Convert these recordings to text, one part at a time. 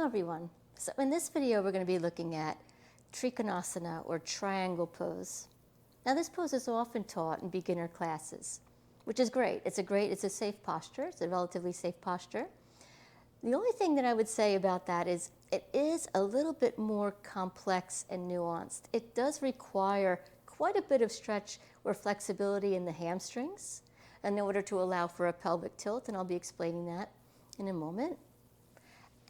Hello everyone. So in this video we're going to be looking at Trikonasana or triangle pose. Now this pose is often taught in beginner classes, which is great. It's a safe posture. It's a relatively safe posture. The only thing that I would say about that is it is a little bit more complex and nuanced. It does require quite a bit of stretch or flexibility in the hamstrings in order to allow for a pelvic tilt, and I'll be explaining that in a moment.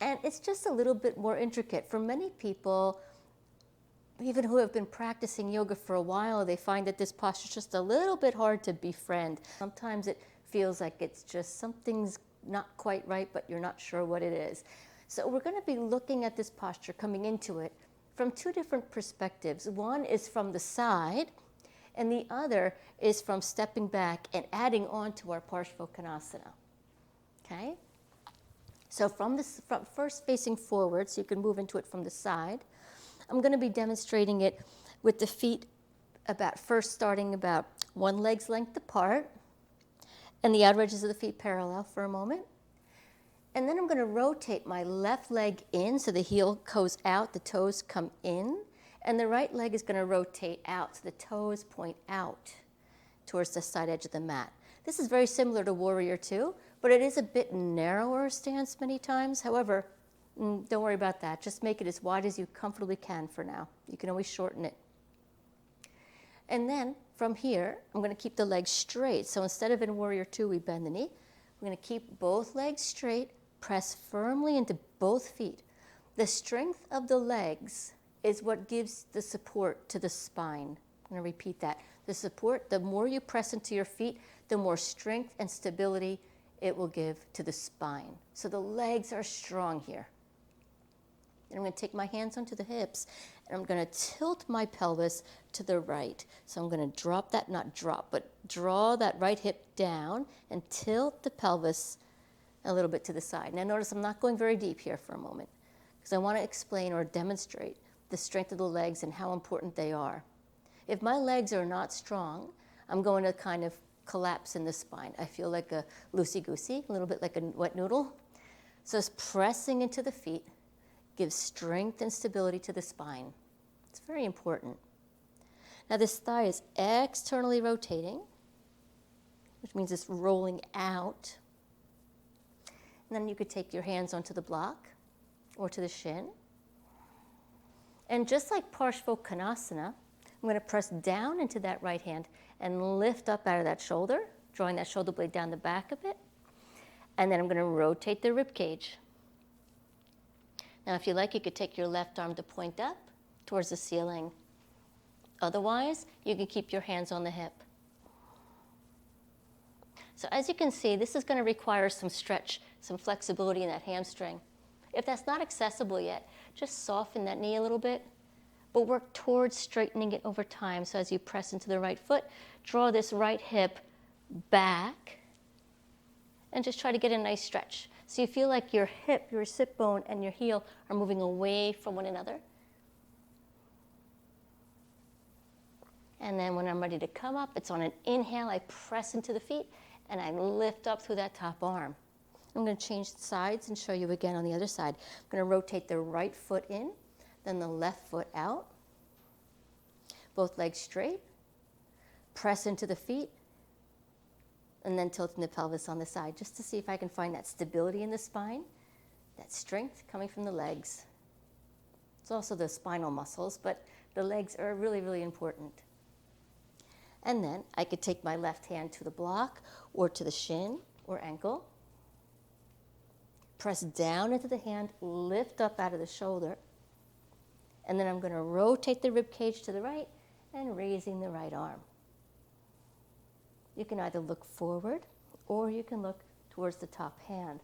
And it's just a little bit more intricate. For many people, even who have been practicing yoga for a while, they find that this posture is just a little bit hard to befriend. Sometimes it feels like it's just something's not quite right, but you're not sure what it is. So we're going to be looking at this posture coming into it from two different perspectives. One is from the side, and the other is from stepping back and adding on to our Parshvottanasana. Okay? So from first facing forward, so you can move into it from the side. I'm going to be demonstrating it with the feet starting about one leg's length apart, and the outer edges of the feet parallel for a moment. And then I'm going to rotate my left leg in so the heel goes out, the toes come in, and the right leg is going to rotate out so the toes point out towards the side edge of the mat. This is very similar to Warrior Two, but it is a bit narrower stance many times. However, don't worry about that. Just make it as wide as you comfortably can for now. You can always shorten it. And then from here, I'm going to keep the legs straight. So instead of in Warrior Two, we bend the knee. We're going to keep both legs straight, press firmly into both feet. The strength of the legs is what gives the support to the spine. I'm going to repeat that. The support, the more you press into your feet, the more strength and stability it will give to the spine. So the legs are strong here. And I'm going to take my hands onto the hips, and I'm going to tilt my pelvis to the right. So I'm going to draw that right hip down and tilt the pelvis a little bit to the side. Now notice I'm not going very deep here for a moment, because I want to explain or demonstrate the strength of the legs and how important they are. If my legs are not strong, I'm going to kind of collapse in the spine. I feel like a loosey-goosey, a little bit like a wet noodle. So it's pressing into the feet gives strength and stability to the spine. It's very important. Now this thigh is externally rotating, which means it's rolling out. And then you could take your hands onto the block or to the shin. And just like Parshvottanasana, I'm going to press down into that right hand and lift up out of that shoulder, drawing that shoulder blade down the back a bit. And then I'm going to rotate the rib cage. Now, if you like, you could take your left arm to point up towards the ceiling. Otherwise, you can keep your hands on the hip. So as you can see, this is going to require some stretch, some flexibility in that hamstring. If that's not accessible yet, just soften that knee a little bit, but work towards straightening it over time. So as you press into the right foot, draw this right hip back, and just try to get a nice stretch. So you feel like your hip, your sit bone, and your heel are moving away from one another. And then when I'm ready to come up, it's on an inhale, I press into the feet, and I lift up through that top arm. I'm going to change sides and show you again on the other side. I'm going to rotate the right foot in, then the left foot out. Both legs straight. Press into the feet, and then tilting the pelvis on the side, just to see if I can find that stability in the spine, that strength coming from the legs. It's also the spinal muscles, but the legs are really, really important. And then I could take my left hand to the block or to the shin or ankle. Press down into the hand, lift up out of the shoulder, and then I'm going to rotate the rib cage to the right and raising the right arm. You can either look forward or you can look towards the top hand.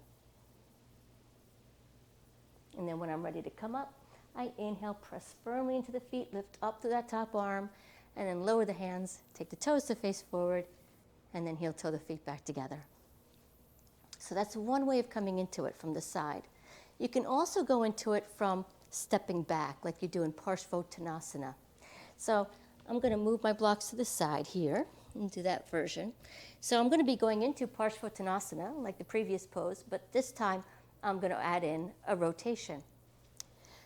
And then when I'm ready to come up, I inhale, press firmly into the feet, lift up to that top arm, and then lower the hands, take the toes to face forward, and then heel toe the feet back together. So that's one way of coming into it from the side. You can also go into it from stepping back like you do in Parshvottanasana. So I'm going to move my blocks to the side here and do that version. So I'm going to be going into Parshvottanasana like the previous pose, but this time I'm going to add in a rotation.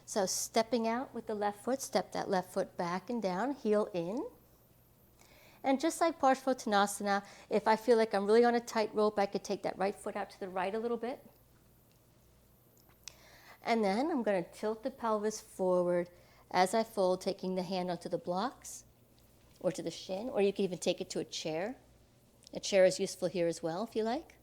So stepping out with the left foot, step that left foot back and down, heel in. And just like Parshvottanasana, if I feel like I'm really on a tight rope, I could take that right foot out to the right a little bit. And then I'm going to tilt the pelvis forward as I fold, taking the hand onto the blocks or to the shin, or you can even take it to a chair. A chair is useful here as well, if you like.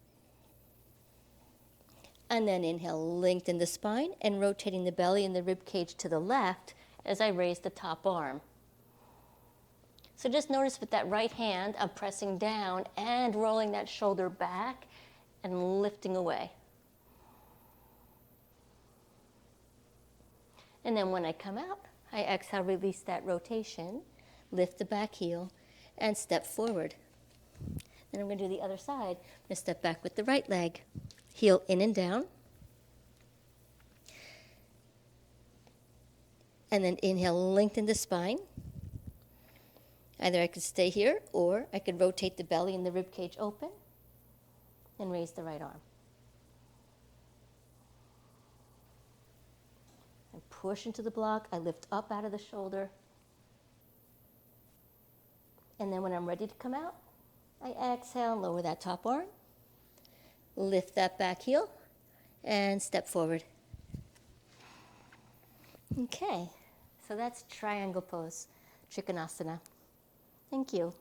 And then inhale, lengthen the spine and rotating the belly and the rib cage to the left as I raise the top arm. So just notice with that right hand, I'm pressing down and rolling that shoulder back and lifting away. And then when I come out, I exhale, release that rotation, lift the back heel, and step forward. Then I'm going to do the other side. I'm going to step back with the right leg, heel in and down. And then inhale, lengthen the spine. Either I could stay here, or I could rotate the belly and the rib cage open and raise the right arm. And push into the block. I lift up out of the shoulder. And then when I'm ready to come out, I exhale, lower that top arm, lift that back heel, and step forward. Okay, so that's triangle pose, Trikonasana. Thank you.